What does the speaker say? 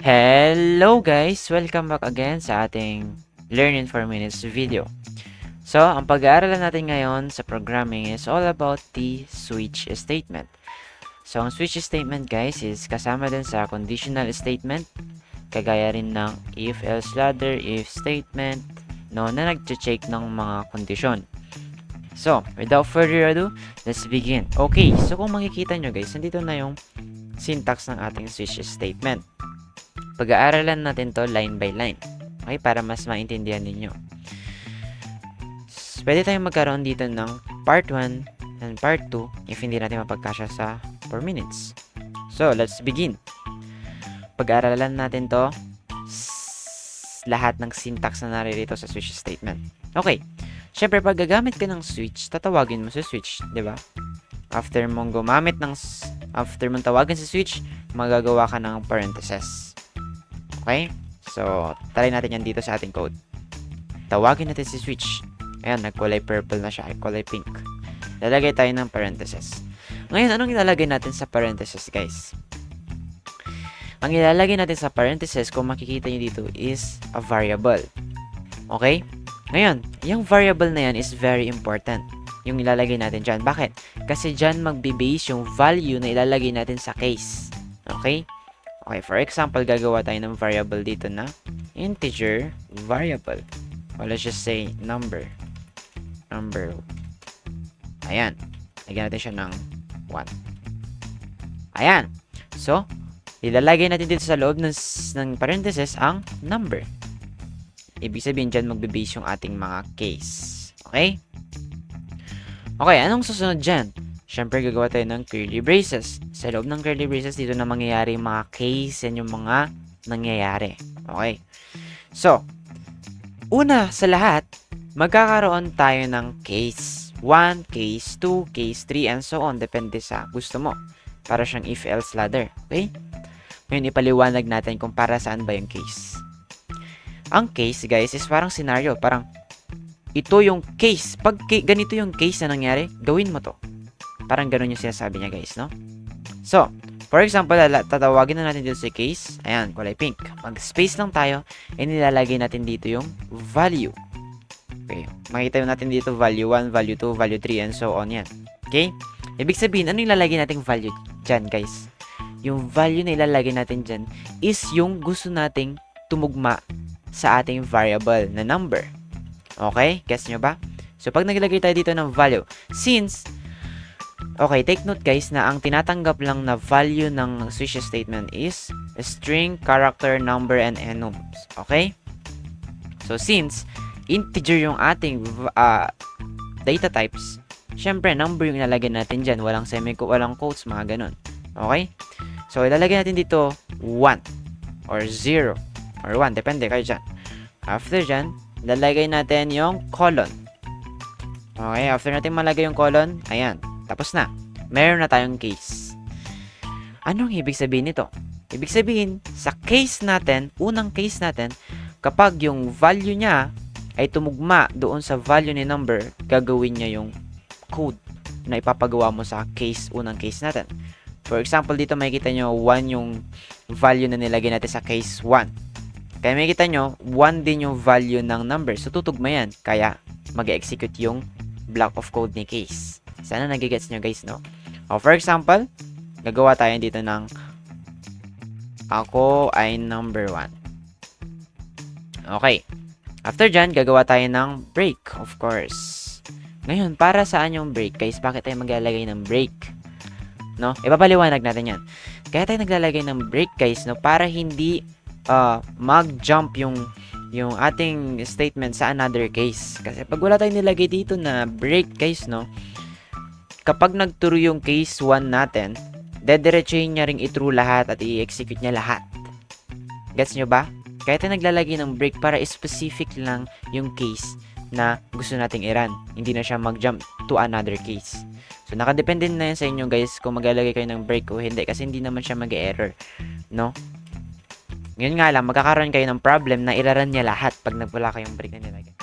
Hello guys! Welcome back again sa ating Learn in 4 Minutes video. So, ang pag-aaralan natin ngayon sa programming is all about the switch statement. So, ang switch statement guys is kasama din sa conditional statement, kagaya rin ng if, else, ladder, if statement, no, na nag-check ng mga kondisyon. So, without further ado, let's begin. Okay, so kung makikita nyo guys, nandito na yung syntax ng ating switch statement. Pag-aaralan natin to line by line. Okay, para mas maintindihan ninyo. Pwede tayong magkaroon dito ng part 1 and part 2 if hindi natin mapagkasya sa 4 minutes. So, let's begin. Pag-aaralan natin to lahat ng syntax na naririto sa switch statement. Okay. Syempre, pag gagamit ka ng switch, tatawagin mo sa switch, 'di ba? After mong tawagan sa switch, magagawa ka ng parentheses. Okay? So, try natin yan dito sa ating code. Tawagin natin si switch. Ayan, nagkulay purple na siya. Ay, kulay pink. Lalagay tayo ng parentheses. Ngayon, anong ilalagay natin sa parentheses, guys? Ang ilalagay natin sa parentheses, kung makikita nyo dito, is a variable. Okay? Ngayon, yung variable na yan is very important. Yung ilalagay natin dyan. Bakit? Kasi dyan magbe-base yung value na ilalagay natin sa case. Okay? Okay, for example, gagawa tayo ng variable dito na integer variable. Or let's just say number. Ayan. Lagyan natin siya ng 1. Ayan. So, ilalagay natin dito sa loob ng parentheses ang number. Ibig sabihin dyan magbe-base yung ating mga case. Okay? Okay, anong susunod dyan? Siyempre, gagawa tayo ng curly braces. Sa loob ng curly braces, dito na mangyayari yung mga case and yung mga nangyayari. Okay? So, una sa lahat, magkakaroon tayo ng case 1, case 2, case 3, and so on. Depende sa gusto mo. Para siyang if-else ladder. Okay? Ngayon, ipaliwanag natin kung para saan ba yung case. Ang case, guys, is parang scenario. Parang, ito yung case. Pag ganito yung case na nangyari, gawin mo to. Parang ganun yung sinasabi niya, guys, no? So, for example, tatawagin na natin dito si case. Ayan, kulay pink. Mag-space lang tayo, and nilalagay natin dito yung value. Okay, makita natin dito value 1, value 2, value 3, and so on yan. Okay? Ibig sabihin, ano yung ilalagay nating value dyan, guys? Yung value na ilalagay natin dyan is yung gusto nating tumugma sa ating variable na number. Okay? Guess nyo ba? So, pag naglagay tayo dito ng value, since okay, take note guys na ang tinatanggap lang na value ng switch statement is string, character, number, and enums. Okay? So, since integer yung ating data types, syempre, number yung ilalagay natin dyan. Walang walang quotes, mga ganun. Okay? So, ilalagay natin dito 1 or 0 or 1. Depende kayo dyan. After dyan, ilalagay natin yung colon. Okay? After natin malagay yung colon, ayan. Tapos na. Meron na tayong case. Anong ibig sabihin nito? Ibig sabihin, sa case natin, unang case natin, kapag yung value niya ay tumugma doon sa value ni number, gagawin niya yung code na ipapagawa mo sa unang case natin. For example, dito makikita nyo 1 yung value na nilagay natin sa case 1. Kaya makikita nyo, 1 din yung value ng number. So, tutugma yan. Kaya, mag-execute yung block of code ni case. Sana nagigets nyo guys, no? O, for example, gagawa tayo dito ng ako ay number 1. Okay. After dyan, gagawa tayo ng break, of course. Ngayon, para saan yung break, guys? Bakit tayo maglalagay ng break? No? Ipapaliwanag natin yan. Kaya tayo naglalagay ng break, guys, no? Para hindi mag-jump yung ating statement sa another case. Kasi pag wala tayong nilagay dito na break, guys, no? Kapag nagturo yung case 1 natin, dediretsuhin niya ring i-true lahat at i-execute niya lahat. Gets nyo ba? Kaya tayo naglalagay ng break para specific lang yung case na gusto nating i-run. Hindi na siya mag-jump to another case. So, nakadepende na yan sa inyo guys kung maglalagay kayo ng break o hindi kasi hindi naman siya mag-error. No? Ngayon nga lang, magkakaroon kayo ng problem na i-run niya lahat pag wala kayong break na nilagay.